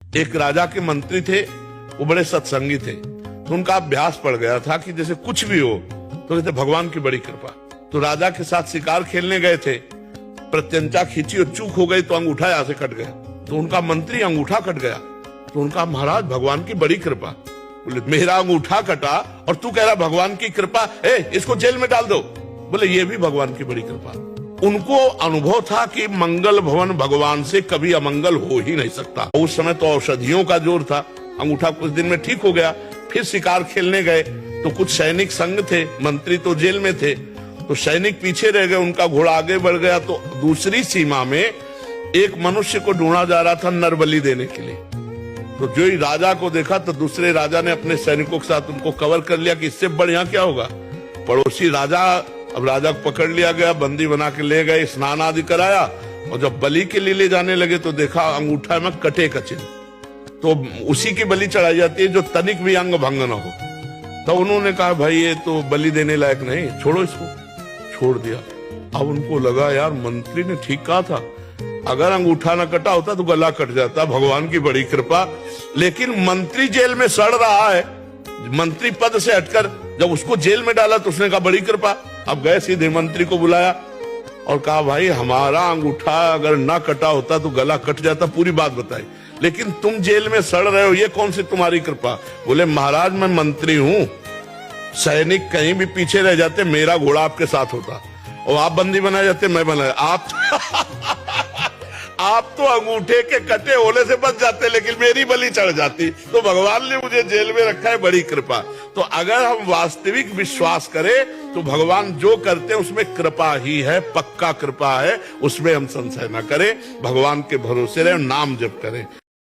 एक राजा के मंत्री थे, वो बड़े सत्संगी थे, तो उनका अभ्यास पड़ गया था कि जैसे कुछ भी हो तो जैसे भगवान की बड़ी कृपा। तो राजा के साथ शिकार खेलने गए थे, प्रत्यंचा खींची और चूक हो गई तो अंगूठा यहाँ से कट गया। तो उनका मंत्री अंगूठा कट गया, तो उनका महाराज भगवान की बड़ी कृपा। बोले मेरा अंगूठा कटा और तू कह रहा भगवान की कृपा, इसको जेल में डाल दो। बोले ये भी भगवान की बड़ी कृपा। उनको अनुभव था कि मंगल भवन भगवान से कभी अमंगल हो ही नहीं सकता। उस समय तो औषधियों का जोर था, अंगूठा कुछ दिन में ठीक हो गया। फिर शिकार खेलने गए तो कुछ सैनिक संग थे, मंत्री तो जेल में थे, तो सैनिक पीछे रह गए, उनका घोड़ा आगे बढ़ गया। तो दूसरी सीमा में एक मनुष्य को ढूंढा जा रहा था नरबलि देने के लिए। तो जो ही राजा को देखा तो दूसरे राजा ने अपने सैनिकों के साथ उनको कवर कर लिया कि इससे बढ़िया क्या होगा। पड़ोसी राजा, अब राजा को पकड़ लिया गया, बंदी बना के ले गए, स्नान आदि कराया, और जब बलि के लिए ले जाने लगे तो देखा अंगूठा में कटे का चिन्ह। तो उसी की बलि चढ़ाई जाती है जो तनिक भी अंग भंग न हो। तो उन्होंने कहा भाई ये तो बलि देने लायक नहीं, छोड़ो इसको। छोड़ दिया। अब उनको लगा यार मंत्री ने ठीक कहा था, अगर अंगूठा न कटा होता तो गला कट जाता, भगवान की बड़ी कृपा। लेकिन मंत्री जेल में सड़ रहा है, मंत्री पद से हटकर जब उसको जेल में डाला तो उसने कहा बड़ी कृपा। अब गए सीधे मंत्री को बुलाया और कहा भाई हमारा अंगूठा अगर ना कटा होता तो गला कट जाता, पूरी बात बताई, लेकिन तुम जेल में सड़ रहे हो, ये कौन सी तुम्हारी कृपा। बोले महाराज मैं मंत्री हूं, सैनिक कहीं भी पीछे रह जाते मेरा घोड़ा आपके साथ होता, और आप बंदी बनाए जाते मैं बनाया आप तो अंगूठे के कटे होने से बच जाते, लेकिन मेरी बलि चढ़ जाती। तो भगवान ने मुझे जेल में रखा है, बड़ी कृपा। तो अगर हम वास्तविक विश्वास करें तो भगवान जो करते हैं उसमें कृपा ही है, पक्का कृपा है, उसमें हम संशय न करें, भगवान के भरोसे रहे, नाम जप करें।